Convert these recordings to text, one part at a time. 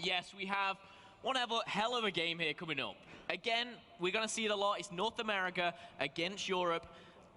yes, we have one hell of a game here coming up. Again, we're going to see it a lot. It's North America against Europe.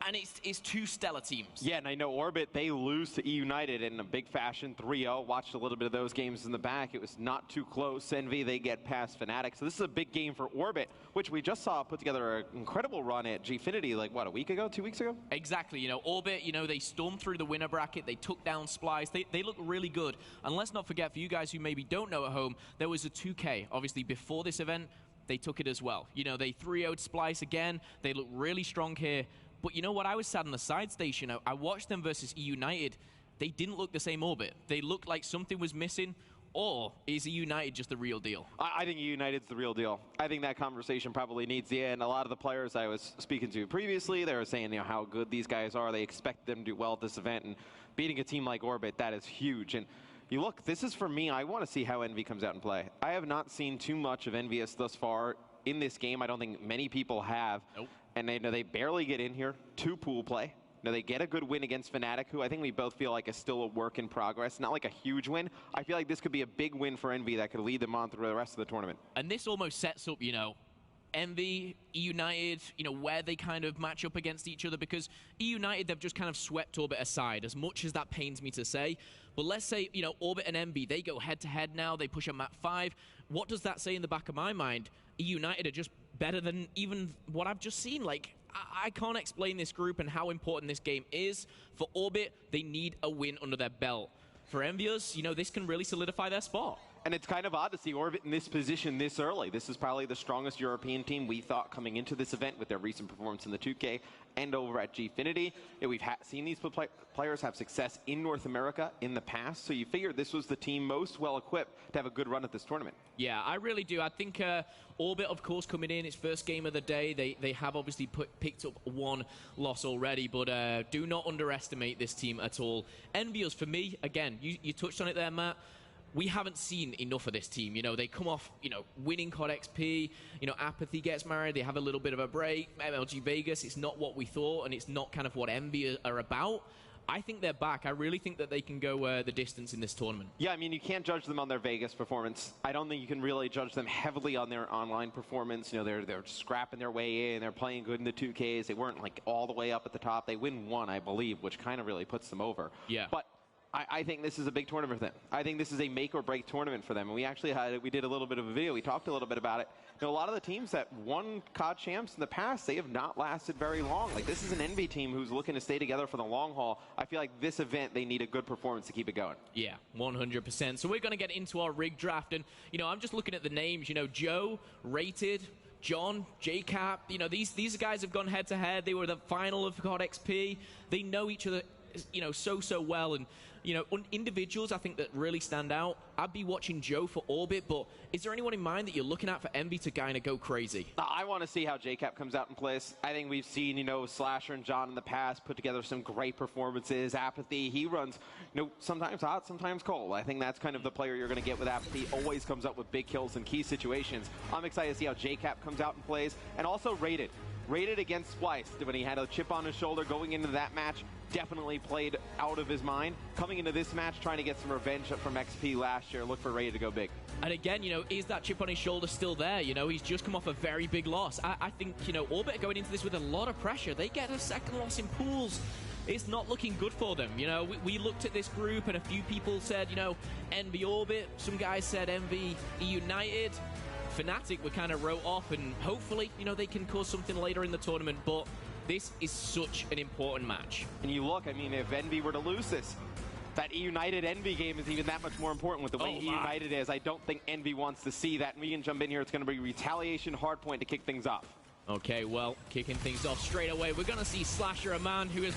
And it's two stellar teams. Yeah, and I know Orbit, they lose to E-United in a big fashion, 3-0. Watched a little bit of those games in the back. It was not too close. Envy, they get past Fnatic. So this is a big game for Orbit, which we just saw put together an incredible run at Gfinity, like, what, a week ago, 2 weeks ago? Exactly. You know, Orbit, you know, they stormed through the winner bracket. They took down Splice. They look really good. And let's not forget, for you guys who maybe don't know at home, there was a 2K, obviously, before this event. They took it as well. You know, they 3-0'd Splice again. They look really strong here. But you know what? I was sat on the side station. I watched them versus E-United. They didn't look the same Orbit. They looked like something was missing. Or is E-United just the real deal? I think E-United's the real deal. I think that conversation probably needs the end. A lot of the players I was speaking to previously, they were saying, you know, how good these guys are. They expect them to do well at this event. And beating a team like Orbit, that is huge. And you look, this is for me, I want to see how Envy comes out and play. I have not seen too much of Envious thus far in this game. I don't think many people have. Nope. And they barely get in here to pool play. Now, they get a good win against Fnatic, who I think we both feel like is still a work in progress. Not like a huge win. I feel like this could be a big win for Envy that could lead them on through the rest of the tournament. And this almost sets up, you know, Envy, E-United, you know, where they kind of match up against each other, because E-United, they've just kind of swept Orbit aside, as much as that pains me to say. But let's say, you know, Orbit and Envy, they go head-to-head now. They push a map 5. What does that say in the back of my mind? E-United are just better than even what I've just seen. Like, I can't explain this group and how important this game is. For Orbit, they need a win under their belt. For Envious, you know, this can really solidify their spot. And it's kind of odd to see Orbit in this position this early. This is probably the strongest European team we thought coming into this event with their recent performance in the 2K and over at Gfinity. We've seen these players have success in North America in the past, so you figured this was the team most well-equipped to have a good run at this tournament. Yeah, I really do. I think Orbit, of course, coming in, its first game of the day, they have obviously picked up one loss already, but do not underestimate this team at all. Envious, for me, again, you touched on it there, Matt. We haven't seen enough of this team. You know, they come off, you know, winning COD XP. You know, Apathy gets married. They have a little bit of a break. MLG Vegas, it's not what we thought, and it's not kind of what Envy are about. I think they're back. I really think that they can go the distance in this tournament. Yeah, I mean, you can't judge them on their Vegas performance. I don't think you can really judge them heavily on their online performance. You know, they're scrapping their way in. They're playing good in the 2Ks. They weren't, like, all the way up at the top. They win one, I believe, which kind of really puts them over. Yeah. But I think this is a big tournament for them. I think this is a make-or-break tournament for them. And we actually we did a little bit of a video. We talked a little bit about it. You know, a lot of the teams that won COD champs in the past, they have not lasted very long. Like, this is an Envy team who's looking to stay together for the long haul. I feel like this event, they need a good performance to keep it going. Yeah, 100%. So we're going to get into our rig draft. And, you know, I'm just looking at the names. You know, Joe, Rated, John, JCap. You know, these guys have gone head-to-head. They were the final of COD XP. They know each other, you know, so well. And, you know, individuals I think that really stand out. I'd be watching Joe for Orbit, but is there anyone in mind that you're looking at for Envy to kind of go crazy? I want to see how JCap comes out and plays. I think we've seen, you know, Slasher and John in the past put together some great performances. Apathy, he runs, you know, sometimes hot, sometimes cold. I think that's kind of the player you're going to get with Apathy. Always comes up with big kills in key situations. I'm excited to see how JCap comes out and plays. And also Rated. Rated against Splice when he had a chip on his shoulder going into that match. Definitely played out of his mind. Coming into this match, trying to get some revenge from XP last year. Look for Rated to go big. And again, you know, is that chip on his shoulder still there? You know, he's just come off a very big loss. I think, you know, Orbit going into this with a lot of pressure. They get a second loss in pools. It's not looking good for them. You know, we looked at this group and a few people said, you know, Envy Orbit. Some guys said Envy E-United. Fnatic were kind of wrote off, and hopefully, you know, they can cause something later in the tournament, but this is such an important match. And you look, I mean, if Envy were to lose this, that E-United Envy game is even that much more important with the way E-United is. I don't think Envy wants to see that. And we can jump in here. It's going to be Retaliation Hardpoint to kick things off. Okay, well, kicking things off straight away. We're going to see Slasher, a man who is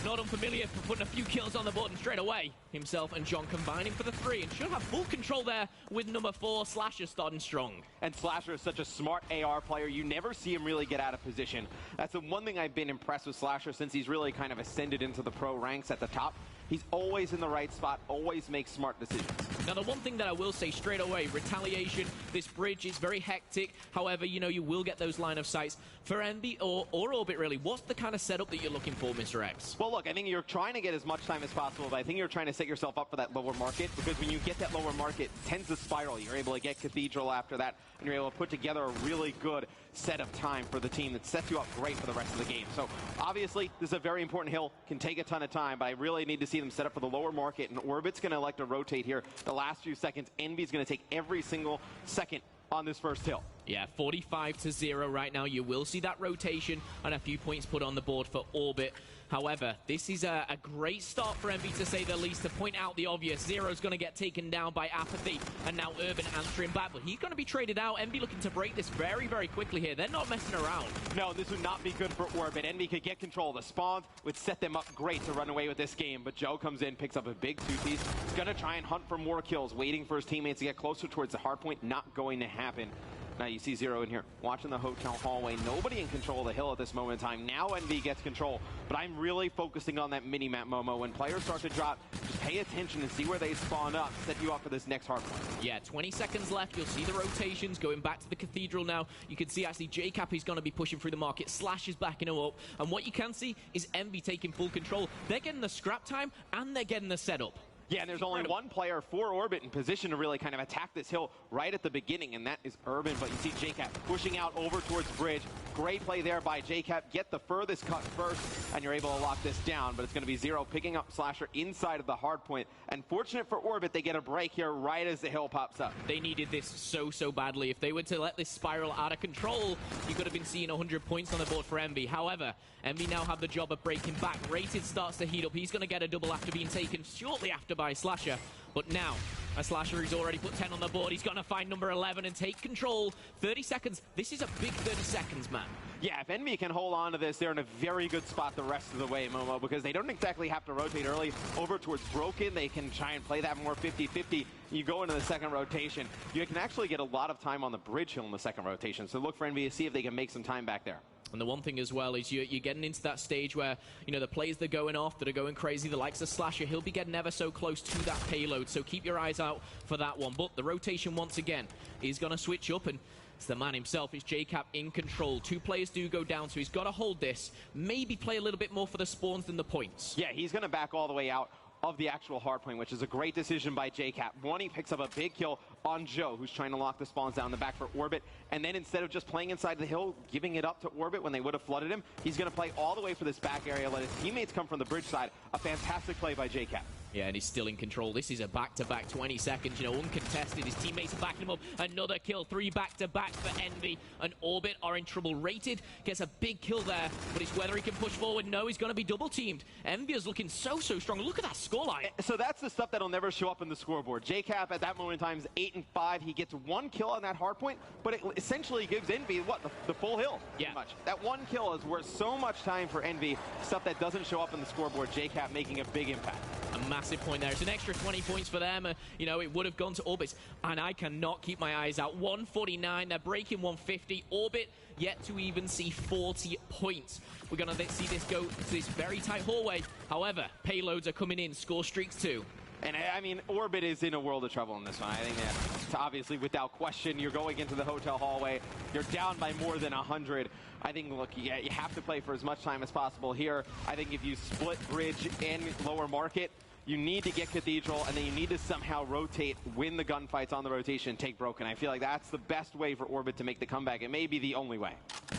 not unfamiliar for putting a few kills on the board, and straight away, himself and John combining for the 3, and should have full control there with number 4, Slasher starting strong. And Slasher is such a smart AR player. You never see him really get out of position. That's the one thing I've been impressed with Slasher since he's really kind of ascended into the pro ranks at the top. He's always in the right spot, always makes smart decisions. Now, the one thing that I will say straight away, retaliation, this bridge is very hectic. However, you know, you will get those line of sights. For Envy or Orbit, really, what's the kind of setup that you're looking for, Mr. X? Well, look, I think you're trying to get as much time as possible, but I think you're trying to set yourself up for that lower market, because when you get that lower market, it tends to spiral. You're able to get Cathedral after that, and you're able to put together a really good set of time for the team that sets you up great for the rest of the game. So, obviously, this is a very important hill, can take a ton of time, but I really need to see them set up for the lower market, and Orbit's going to elect to rotate here the last few seconds. Envy's going to take every single second on this first hill. Yeah, 45-0 right now. You will see that rotation and a few points put on the board for Orbit. However, this is a great start for Envy, to say the least. To point out the obvious, Zero's going to get taken down by Apathy, and now Urban answering back, but he's going to be traded out. Envy looking to break this very, very quickly here. They're not messing around. No, this would not be good for Orbit. Envy could get control of the spawns, would set them up great to run away with this game, but Joe comes in, picks up a big two-piece. He's going to try and hunt for more kills, waiting for his teammates to get closer towards the hardpoint. Not going to happen. Now you see Zero in here, watching the hotel hallway. Nobody in control of the hill at this moment in time. Now Envy gets control, but I'm really focusing on that mini-map, Momo. When players start to drop, just pay attention and see where they spawn up, set you up for this next hardpoint. Yeah, 20 seconds left. You'll see the rotations going back to the Cathedral now. You can see actually JCap is going to be pushing through the market. Slash is backing him up. And what you can see is Envy taking full control. They're getting the scrap time and they're getting the setup. Yeah, and there's only one player for Orbit in position to really kind of attack this hill right at the beginning, and that is Urban. But you see JCap pushing out over towards Bridge. Great play there by JCap. Get the furthest cut first, and you're able to lock this down. But it's going to be Zero picking up Slasher inside of the hard point. And fortunate for Orbit, they get a break here right as the hill pops up. They needed this so badly. If they were to let this spiral out of control, you could have been seeing 100 points on the board for Envy. However, Envy now have the job of breaking back. Rated starts to heat up. He's going to get a double after being taken shortly after by Slasher. But now, a Slasher who's already put 10 on the board, he's going to find number 11 and take control. 30 seconds. This is a big 30 seconds, man. Yeah, if Envy can hold on to this, they're in a very good spot the rest of the way, Momo, because they don't exactly have to rotate early over towards Broken. They can try and play that more 50-50. You go into the second rotation. You can actually get a lot of time on the bridge hill in the second rotation, so look for Envy to see if they can make some time back there. And the one thing as well is you're getting into that stage where, you know, the plays that are going off, that are going crazy, the likes of Slasher, he'll be getting ever so close to that payload. So keep your eyes out for that one. But the rotation, once again, is going to switch up, and it's the man himself. It's JCap in control. Two players do go down, so he's got to hold this. Maybe play a little bit more for the spawns than the points. Yeah, he's going to back all the way out of the actual hardpoint, which is a great decision by JCap. One, he picks up a big kill on Joe, who's trying to lock the spawns down the back for Orbit, and then instead of just playing inside the hill, giving it up to Orbit when they would have flooded him, he's going to play all the way for this back area, let his teammates come from the bridge side. A fantastic play by JCap. Yeah, and he's still in control. This is a back-to-back 20 seconds, you know, uncontested. His teammates are backing him up. Another kill, 3 back-to-back for Envy. And Orbit are in trouble. Rated gets a big kill there, but it's whether he can push forward. No, he's going to be double-teamed. Envy is looking so strong. Look at that scoreline. So that's the stuff that'll never show up in the scoreboard. JCap at that moment in time is 8-5. He gets 1 kill on that hard point, but it essentially gives Envy, what, the full hill? Yeah. Much. That 1 kill is worth so much time for Envy. Stuff that doesn't show up in the scoreboard. JCap making a big impact. A massive point there. It's an extra 20 points for them. You know, it would have gone to Orbit. And I cannot keep my eyes out. 149. They're breaking 150. Orbit yet to even see 40 points. We're going to see this go to this very tight hallway. However, payloads are coming in. Score streaks too. And I mean, Orbit is in a world of trouble in this one. I think that obviously, without question, you're going into the hotel hallway. You're down by more than 100. I think, look, yeah, you have to play for as much time as possible here. I think if you split bridge and lower market, you need to get Cathedral, and then you need to somehow rotate, win the gunfights on the rotation, take Broken. I feel like that's the best way for Orbit to make the comeback. It may be the only way.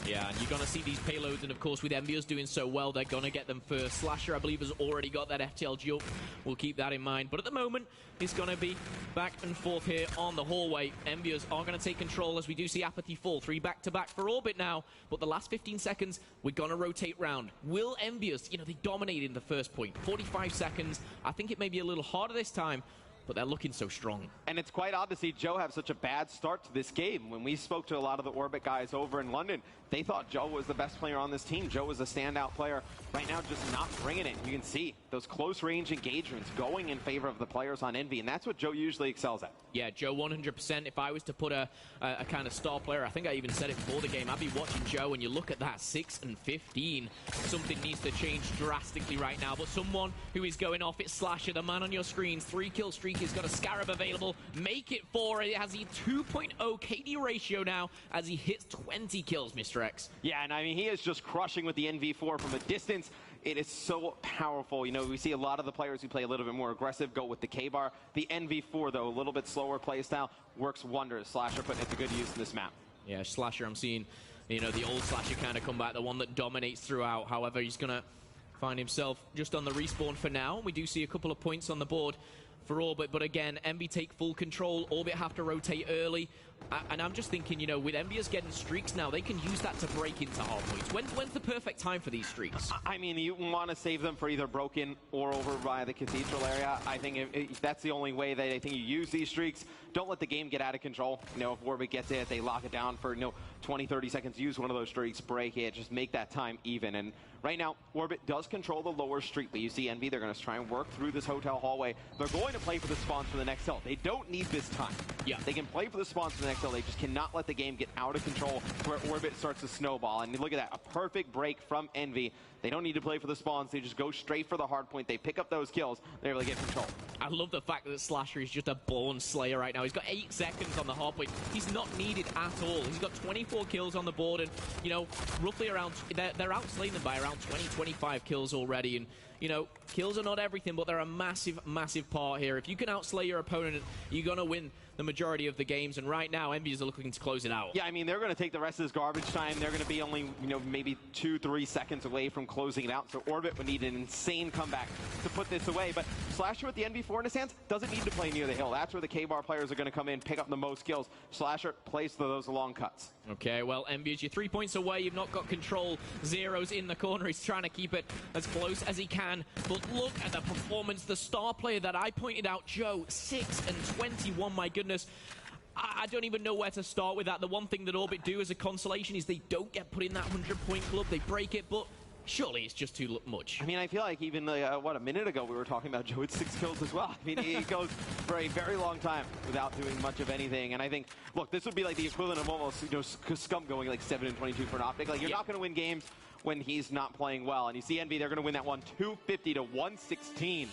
Yeah, and you're going to see these payloads, and of course, with Envious doing so well, they're going to get them first. Slasher, I believe, has already got that FTL jump. We'll keep that in mind. But at the moment, it's going to be back and forth here on the hallway. Envious are going to take control as we do see Apathy fall. 3 back-to-back for Orbit now. But the last 15 seconds, we're going to rotate round. Will Envious, you know, they dominated in the first point. 45 seconds. I think it may be a little harder this time, but they're looking so strong. And it's quite odd to see Joe have such a bad start to this game. When we spoke to a lot of the Orbit guys over in London, they thought Joe was the best player on this team. Joe was a standout player. Right now, just not bringing it. You can see those close-range engagements going in favor of the players on Envy, and that's what Joe usually excels at. Yeah, Joe, 100%. If I was to put a kind of star player, I think I even said it before the game, I'd be watching Joe, and you look at that, 6 and 15. Something needs to change drastically right now, but someone who is going off, it's Slasher, the man on your screens, 3-kill streak, he's got a Scarab available, make it 4, it has a 2.0 KD ratio now as he hits 20 kills, Mr. X. Yeah, and I mean, he is just crushing with the NV4 from a distance. It is so powerful. You know, we see a lot of the players who play a little bit more aggressive go with the K-bar. The NV4, though, a little bit slower play style, works wonders. Slasher putting it to good use in this map. Yeah, Slasher, I'm seeing, you know, the old Slasher kind of come back, the one that dominates throughout. However, he's going to find himself just on the respawn for now. We do see a couple of points on the board for Orbit, but again, Envy take full control. Orbit have to rotate early. And I'm just thinking, you know, with Envious getting streaks now, they can use that to break into hardpoints. When's the perfect time for these streaks? I mean, you want to save them for either broken or over by the Cathedral area. I think if that's the only way that I think you use these streaks. Don't let the game get out of control. You know, if Orbit gets it, they lock it down for, you know, 20, 30 seconds. Use one of those streaks, break it, just make that time even. And right now, Orbit does control the lower streak, but you see Envy, they're going to try and work through this hotel hallway. They're going to play for the spawns for the next hill. They don't need this time. Yeah. They can play for the spawns for the next hill. They just cannot let the game get out of control where Orbit starts to snowball. And look at that, a perfect break from Envy. They don't need to play for the spawns. They just go straight for the hard point. They pick up those kills. They're able to get control. I love the fact that Slasher is just a born slayer right now. He's got 8 seconds on the hard point. He's not needed at all. He's got 24 kills on the board, and, you know, roughly around, they're outslaying them by around 20, 25 kills already. And, you know, kills are not everything, but they're a massive, massive part here. If you can outslay your opponent, you're going to win the majority of the games, and right now, Envious are looking to close it out. Yeah, I mean, they're going to take the rest of this garbage time. They're going to be only, you know, maybe 2-3 seconds away from closing it out, so Orbit would need an insane comeback to put this away, but Slasher with the NV4 in his hands doesn't need to play near the hill. That's where the K-bar players are going to come in, pick up the most kills. Slasher plays those long cuts. Okay, well, Envious, you're 3 points away. You've not got control. Zero's in the corner. He's trying to keep it as close as he can, but look at the performance. The star player that I pointed out, Joe, 6 and 21, my goodness. I don't even know where to start with that. The one thing that Orbit do as a consolation is they don't get put in that 100-point club. They break it, but surely it's just too much. I mean, I feel like even, what, a minute ago we were talking about Joe with 6 kills as well. I mean, he goes for a very long time without doing much of anything. And I think, look, this would be like the equivalent of almost, you know, Scum going like 7 and 22 for an Optic. Like, you're not going to win games when he's not playing well. And you see Envy, they're going to win that one 250 to 116.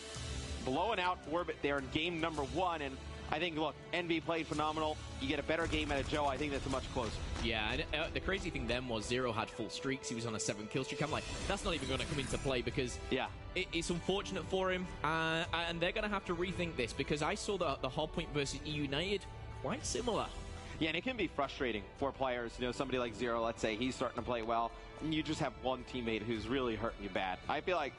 Blowing out Orbit there in game number 1. And I think, look, Envy played phenomenal. You get a better game out of Joe. I think that's much closer. Yeah, and the crazy thing then was Zero had full streaks. He was on a 7-kill streak. I'm like, that's not even going to come into play because it's unfortunate for him. And they're going to have to rethink this because I saw the Hardpoint versus E United quite similar. Yeah, and it can be frustrating for players. You know, somebody like Zero, let's say, he's starting to play well, and you just have one teammate who's really hurting you bad. I feel like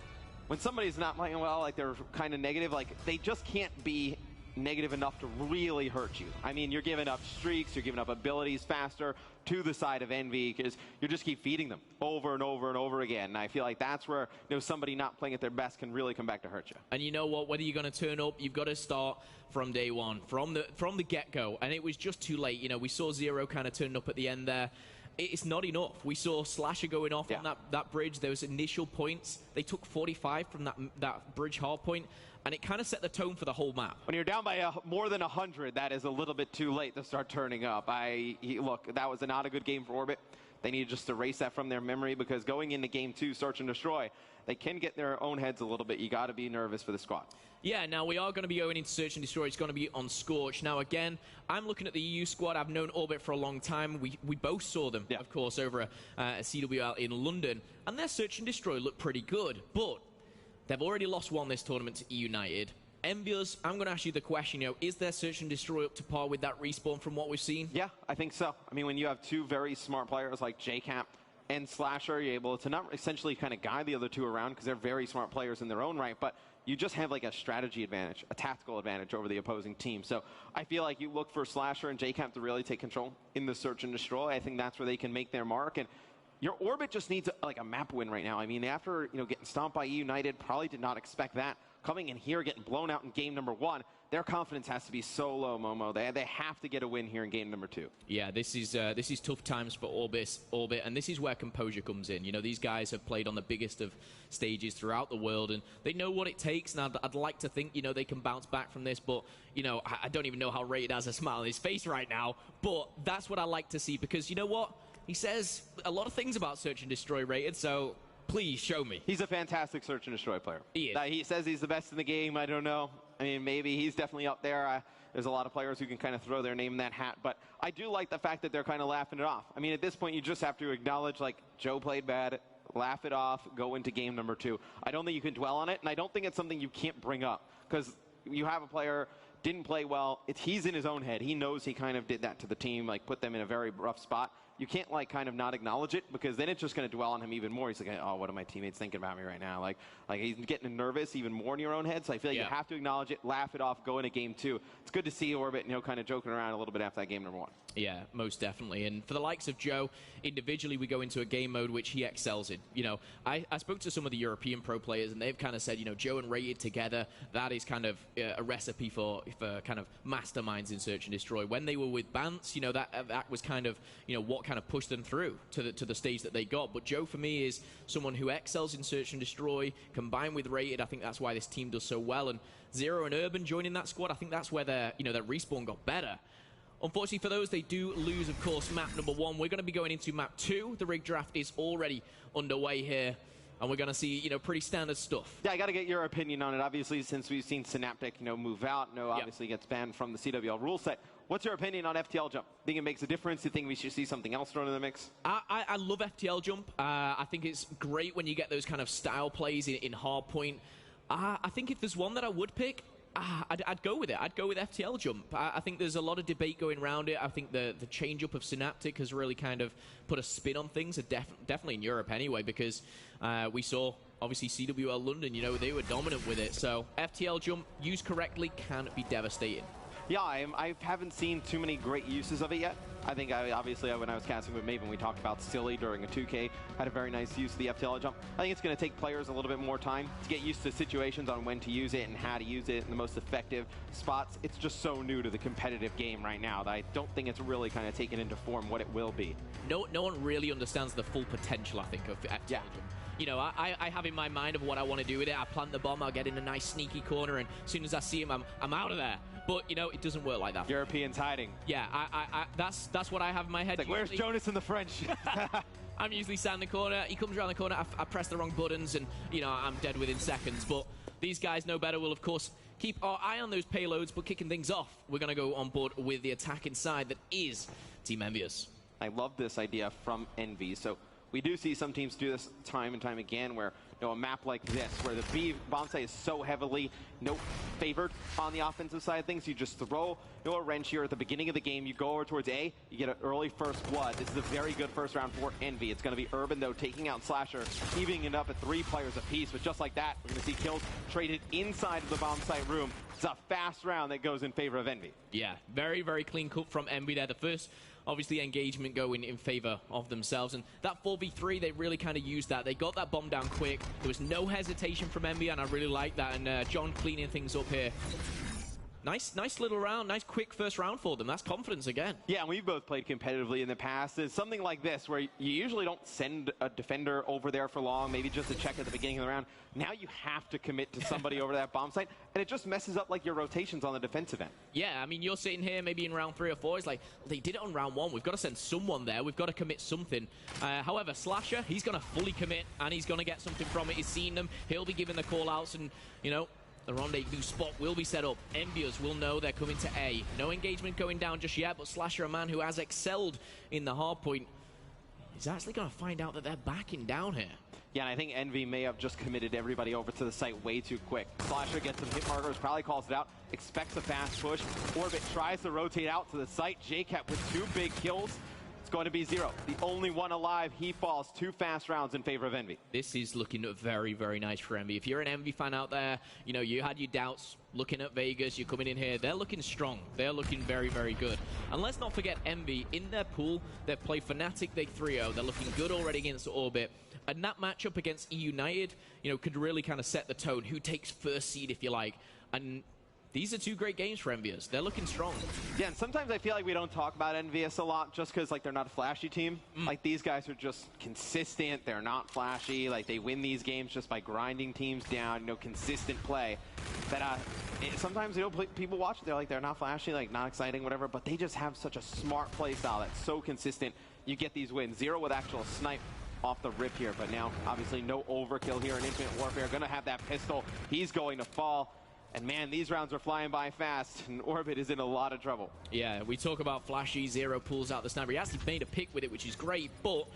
when somebody's not playing well, like they're kind of negative, like they just can't be negative enough to really hurt you. I mean, you're giving up streaks, you're giving up abilities faster to the side of Envy because you just keep feeding them over and over and over again. And I feel like that's where, you know, somebody not playing at their best can really come back to hurt you. And you know what? Whether you're going to turn up, you've got to start from day one, from the get-go. And it was just too late. You know, we saw Zero kind of turn up at the end there. It's not enough. We saw Slasher going off on that bridge. Those initial points, they took 45 from that bridge hard point, and it kind of set the tone for the whole map. When you're down by more than 100, that is a little bit too late to start turning up. Look, that was not a good game for Orbit. They need just to erase that from their memory because going into game 2, Search and Destroy, they can get their own heads a little bit. You got to be nervous for the squad. Yeah, now we are going to be going into Search and Destroy. It's going to be on Scorch. Now, again, I'm looking at the EU squad. I've known Orbit for a long time. We both saw them, of course, over at CWL in London. And their Search and Destroy looked pretty good. But they've already lost one this tournament to E United. Envious, I'm going to ask you the question, you know, is their Search and Destroy up to par with that respawn from what we've seen? Yeah, I think so. I mean, when you have two very smart players like JCap and Slasher, you're able to not essentially kind of guide the other two around because they're very smart players in their own right, but you just have like a strategy advantage, a tactical advantage over the opposing team. So I feel like you look for Slasher and JCap to really take control in the Search and Destroy. I think that's where they can make their mark. And your Orbit just needs like a map win right now. I mean, after getting stomped by E United, probably did not expect that. Coming in here, getting blown out in game number 1, their confidence has to be so low, Momo. They have to get a win here in game number 2. Yeah, this is tough times for Orbit, and this is where composure comes in. You know, these guys have played on the biggest of stages throughout the world, and they know what it takes, and I'd like to think, you know, they can bounce back from this, but, you know, I don't even know how Rated has a smile on his face right now, but that's what I like to see, because, you know what? He says a lot of things about Search and Destroy, Rated, so please show me. He's a fantastic Search and Destroy player. He is. He says he's the best in the game. I don't know. I mean, maybe he's definitely up there. There's a lot of players who can kind of throw their name in that hat, but I do like the fact that they're kind of laughing it off. I mean, at this point, you just have to acknowledge, like, Joe played bad, laugh it off, go into game number 2. I don't think you can dwell on it, and I don't think it's something you can't bring up, because you have a player didn't play well. He's in his own head. He knows he kind of did that to the team, like put them in a very rough spot. You can't like kind of not acknowledge it, because then it's just going to dwell on him even more. He's like, oh, what are my teammates thinking about me right now? Like he's getting nervous even more in your own head. So I feel like you have to acknowledge it, laugh it off, go into game 2. It's good to see Orbit, you know, kind of joking around a little bit after that game number 1. Yeah, most definitely. And for the likes of Joe, individually we go into a game mode which he excels in. You know, I spoke to some of the European pro players, and they've kind of said, you know, Joe and Rated together, that is kind of a recipe for kind of masterminds in Search and Destroy. When they were with Bance, you know, that was kind of, you know, what kind of pushed them through to the stage that they got. But Joe, for me, is someone who excels in Search and Destroy, combined with Rated. I think that's why this team does so well. And Zero and Urban joining that squad, I think that's where their respawn got better. Unfortunately for those, they do lose, of course, map number 1. We're going to be going into map 2. The rig draft is already underway here, and we're going to see, you know, pretty standard stuff. Yeah, I got to get your opinion on it. Obviously, since we've seen Synaptic, you know, move out, obviously gets banned from the CWL rule set. What's your opinion on FTL Jump? Think it makes a difference? Do you think we should see something else thrown in the mix? I love FTL Jump. I think it's great when you get those kind of style plays in Hardpoint. I think if there's one that I would pick, I'd go with it. I'd go with FTL Jump. I think there's a lot of debate going around it. I think the change-up of Synaptic has really kind of put a spin on things, definitely in Europe anyway, because we saw, obviously, CWL London, you know, they were dominant with it. So FTL Jump, used correctly, can be devastating. Yeah, I haven't seen too many great uses of it yet. I think, obviously, when I was casting with Maven, we talked about Silly during a 2K, had a very nice use of the FTL Jump. I think it's going to take players a little bit more time to get used to situations on when to use it and how to use it in the most effective spots. It's just so new to the competitive game right now that I don't think it's really kind of taken into form what it will be. No one really understands the full potential, I think, of FTL Jump. You know, I have in my mind of what I want to do with it. I plant the bomb, I'll get in a nice sneaky corner, and as soon as I see him, I'm out of there. But, you know, it doesn't work like that. Europeans hiding. Yeah, that's what I have in my head. It's like, where's Jonas and the French? I'm usually sat in the corner. He comes around the corner. I press the wrong buttons, and, you know, I'm dead within seconds. But these guys know better. We'll, of course, keep our eye on those payloads, but kicking things off, we're going to go on board with the attacking side that is Team Envious. I love this idea from Envy. So we do see some teams do this time and time again where, you know, a map like this, where the B bomb site is so heavily favored on the offensive side of things, you just throw a wrench here at the beginning of the game, you go over towards A, you get an early first blood. This is a very good first round for Envy. It's going to be Urban, though, taking out Slasher, evening it up at 3 players apiece, but just like that, we're going to see kills traded inside of the bomb site room. It's a fast round that goes in favor of Envy. Yeah, very, very clean cut from Envy there. The first, obviously, engagement going in favor of themselves. And that 4v3, they really kind of used that. They got that bomb down quick. There was no hesitation from Envy, and I really like that. And John cleaning things up here. Nice little round, nice quick first round for them. That's confidence again. Yeah, and we've both played competitively in the past. It's something like this where you usually don't send a defender over there for long, maybe just a check at the beginning of the round. Now you have to commit to somebody over that bomb site, and it just messes up like your rotations on the defensive end. Yeah, I mean, you're sitting here maybe in round 3 or 4. It's like, they did it on round 1. We've got to send someone there. We've got to commit something. However, Slasher, he's going to fully commit, and he's going to get something from it. He's seen them. He'll be giving the call-outs, and, you know, the rendezvous spot will be set up. Envious will know they're coming to A. No engagement going down just yet, but Slasher, a man who has excelled in the hardpoint, is actually going to find out that they're backing down here. Yeah, and I think Envy may have just committed everybody over to the site way too quick. Slasher gets some hit markers, probably calls it out, expects a fast push. Orbit tries to rotate out to the site. JCap with 2 big kills. It's going to be Zero. The only one alive. He falls. 2 fast rounds in favor of Envy. This is looking very, very nice for Envy. If you're an Envy fan out there, you know, you had your doubts looking at Vegas, you're coming in here, they're looking strong. They're looking very, very good. And let's not forget Envy, in their pool, they play Fnatic, they 3-0. They're looking good already against Orbit. And that matchup against E United, you know, could really kind of set the tone. Who takes first seed, if you like. And these are two great games for Envious. They're looking strong. Yeah, and sometimes I feel like we don't talk about Envious a lot just because, like, they're not a flashy team. Like, these guys are just consistent. They're not flashy. Like, they win these games just by grinding teams down, consistent play. That sometimes, people watch it, they're like, they're not flashy, like, not exciting, whatever, but they just have such a smart play style that's so consistent. You get these wins. Zero with actual snipe off the rip here, but now, obviously, no overkill here in Infinite Warfare. Gonna have that pistol. He's going to fall. And man, these rounds are flying by fast, and Orbit is in a lot of trouble. Yeah, we talk about flashy, Zero pulls out the sniper. He actually made a pick with it, which is great, but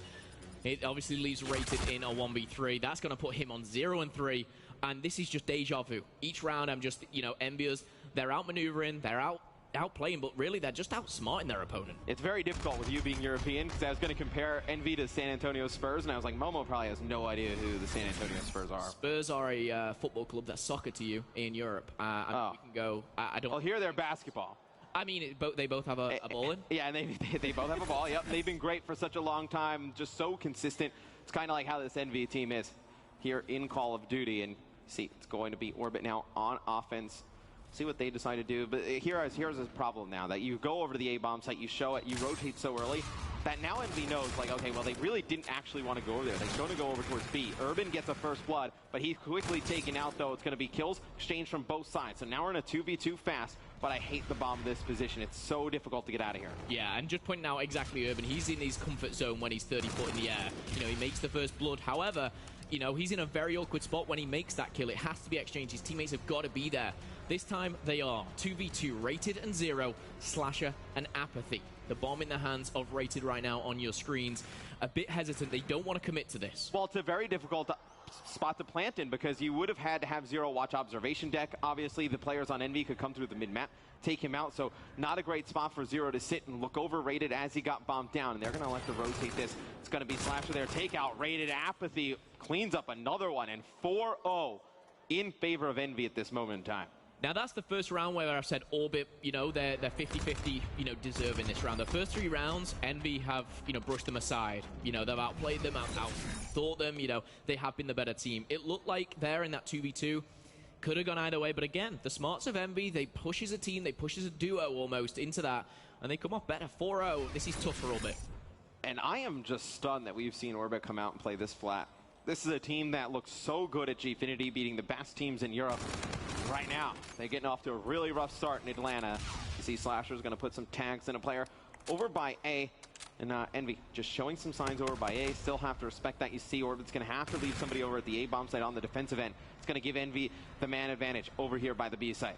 it obviously leaves Rated in a 1v3. That's going to put him on 0-3, and this is just deja vu. Each round, I'm just, Envious, they're outmaneuvering, they're outplaying, but really they're just outsmarting their opponent. It's very difficult with you being European, because I was going to compare Envy to San Antonio Spurs, and I was like, Momo probably has no idea who the San Antonio Spurs are. Spurs are a football club that's soccer to you in Europe. We can go, I don't... Well, here they're basketball. I mean, they both have a ball in. Yeah, and they both have a ball, yep. They've been great for such a long time, just so consistent. It's kind of like how this Envy team is here in Call of Duty, and see, it's going to be Orbit now on offense. See what they decide to do, but here's a problem now, that you go over to the A-bomb site, you show it, you rotate so early, that now Envy knows, like, okay, well, they really didn't actually want to go over there. They're going to go over towards B. Urban gets a first blood, but he's quickly taken out, though. It's going to be kills exchanged from both sides. So now we're in a 2v2 fast, but I hate the bomb this position. It's so difficult to get out of here. Yeah, and just pointing out exactly Urban, he's in his comfort zone when he's 30 foot in the air. He makes the first blood. However, he's in a very awkward spot when he makes that kill. It has to be exchanged. His teammates have got to be there. This time, they are 2v2, Rated and Zero, Slasher and Apathy. The bomb in the hands of Rated right now on your screens. A bit hesitant. They don't want to commit to this. Well, it's a very difficult spot to plant in, because you would have had to have Zero watch observation deck. Obviously, the players on Envy could come through the mid-map, take him out, so not a great spot for Zero to sit and look over Rated as he got bombed down, and they're going to like to rotate this. It's going to be Slasher there. Takeout, Rated. Apathy cleans up another one, and 4-0 in favor of Envy at this moment in time. Now, that's the first round where I've said Orbit, they're 50-50, deserving this round. The first 3 rounds, Envy have, brushed them aside. They've outplayed them, outthought them, they have been the better team. It looked like they're in that 2v2. Could have gone either way, but again, the smarts of Envy, they push as a team, they push as a duo almost into that, and they come off better. 4-0, this is tough for Orbit. And I am just stunned that we've seen Orbit come out and play this flat. This is a team that looks so good at Gfinity, beating the best teams in Europe. Right now, they're getting off to a really rough start in Atlanta. You see Slasher's going to put some tags in a player over by A. And Envy just showing some signs over by A. Still have to respect that. You see Orbit's going to have to leave somebody over at the A-bomb site on the defensive end. It's going to give Envy the man advantage over here by the B site.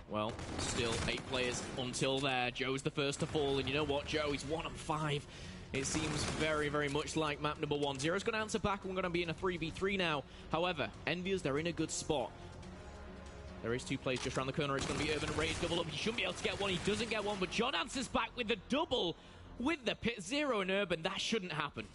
Well, still 8 players until there. Joe's the first to fall. And you know what, Joe? He's 1 on 5. It seems very, very much like map number 1. Zero's going to answer back, and we're going to be in a 3v3 now. However, Envious, they're in a good spot. There is 2 players just around the corner. It's going to be Urban Raid double up. He shouldn't be able to get one. He doesn't get one, but John answers back with the double with the pit. Zero and Urban. That shouldn't happen.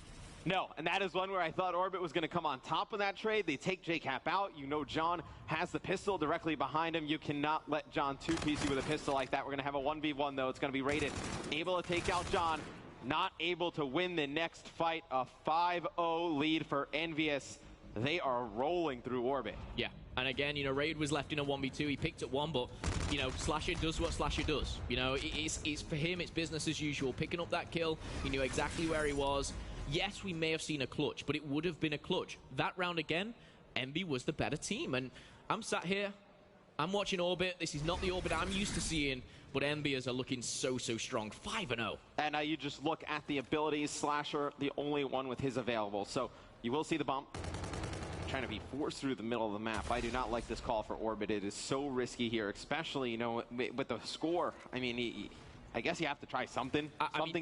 No, and that is one where I thought Orbit was going to come on top of that trade. They take JCap out. John has the pistol directly behind him. You cannot let John two-piece you with a pistol like that. We're going to have a 1v1, though. It's going to be Rated. Able to take out John. Not able to win the next fight. A 5-0 lead for Envious. They are rolling through Orbit. Yeah, and again, Raid was left in a 1v2. He picked up one, but, Slasher does what Slasher does. It's for him, it's business as usual. Picking up that kill, he knew exactly where he was. Yes, we may have seen a clutch, but it would have been a clutch. That round again, Envy was the better team, and I'm sat here, I'm watching Orbit. This is not the Orbit I'm used to seeing, but Envious are looking so strong. 5-0. And you just look at the abilities. Slasher, the only one with his available. So you will see the bump. Trying to be forced through the middle of the map. I do not like this call for Orbit. It is so risky here, especially, with the score. I mean, I guess you have to try something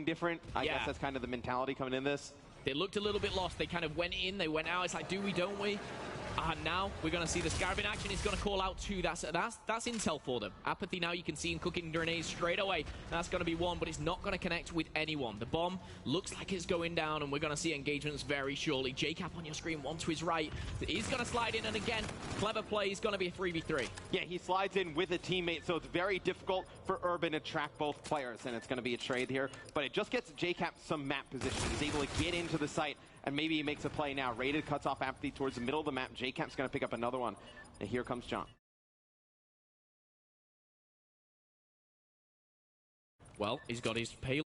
different. I guess that's kind of the mentality coming in this. They looked a little bit lost. They kind of went in, they went out. It's like, do we, don't we? And now we're going to see the Scarab in action. He's going to call out 2. That's intel for them. Apathy now, you can see him cooking grenades straight away. That's going to be 1, but it's not going to connect with anyone. The bomb looks like it's going down, and we're going to see engagements very shortly. JCap on your screen, 1 to his right. He's going to slide in, and again, clever play. He's going to be a 3v3. Yeah, he slides in with a teammate, so it's very difficult for Urban to track both players, and it's going to be a trade here. But it just gets JCap some map position. He's able to get into the site, and maybe he makes a play now. Rated cuts off Apathy towards the middle of the map. JCap's going to pick up another one. And here comes John. Well, he's got his payload.